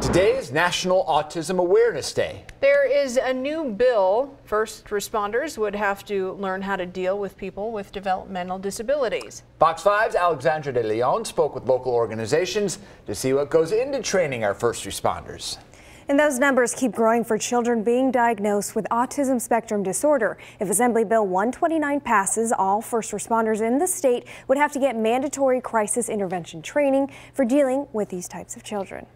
Today is National Autism Awareness Day. There is a new bill. First responders would have to learn how to deal with people with developmental disabilities. Fox 5's Alexandra de Leon spoke with local organizations to see what goes into training our first responders. And those numbers keep growing for children being diagnosed with autism spectrum disorder. If Assembly Bill 129 passes, all first responders in the state would have to get mandatory crisis intervention training for dealing with these types of children.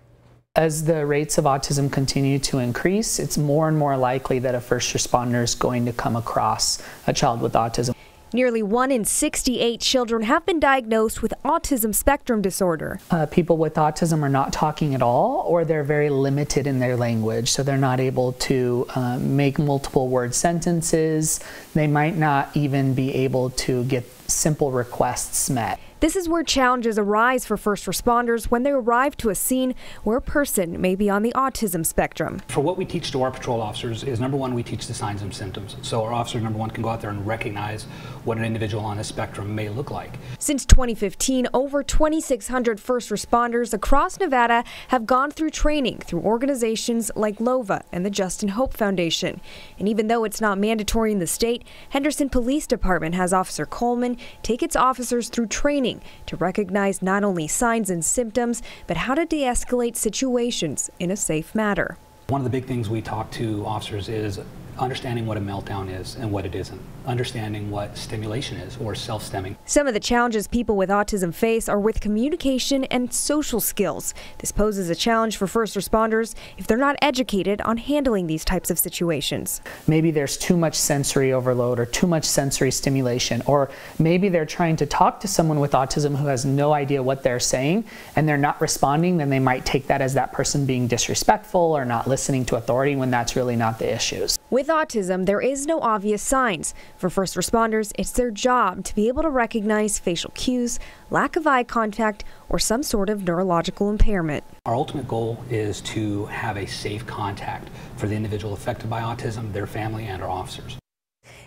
As the rates of autism continue to increase, it's more and more likely that a first responder is going to come across a child with autism. Nearly 1 in 68 children have been diagnosed with autism spectrum disorder. People with autism are not talking at all, or they're very limited in their language, so they're not able to make multiple word sentences. They might not even be able to get simple requests met. This is where challenges arise for first responders when they arrive to a scene where a person may be on the autism spectrum. For what we teach to our patrol officers is, number one, we teach the signs and symptoms. So our officer, number one, can go out there and recognize what an individual on the spectrum may look like. Since 2015, over 2,600 first responders across Nevada have gone through training through organizations like LOVA and the Justin Hope Foundation. And even though it's not mandatory in the state, Henderson Police Department has Officer Coleman take its officers through training to recognize not only signs and symptoms, but how to de-escalate situations in a safe manner. One of the big things we talk to officers is understanding what a meltdown is and what it isn't. Understanding what stimulation is, or self-stemming. Some of the challenges people with autism face are with communication and social skills. This poses a challenge for first responders if they're not educated on handling these types of situations. Maybe there's too much sensory overload or too much sensory stimulation, or maybe they're trying to talk to someone with autism who has no idea what they're saying and they're not responding. Then they might take that as that person being disrespectful or not listening to authority, when that's really not the issues. With autism, there is no obvious signs. For first responders, it's their job to be able to recognize facial cues, lack of eye contact, or some sort of neurological impairment. Our ultimate goal is to have a safe contact for the individual affected by autism, their family, and our officers.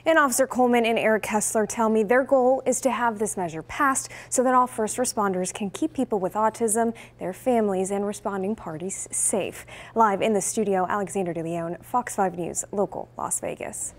And Officer Coleman and Eric Kessler tell me their goal is to have this measure passed so that all first responders can keep people with autism, their families, and responding parties safe. Live in the studio, Alexander de Leon, Fox 5 News, local Las Vegas.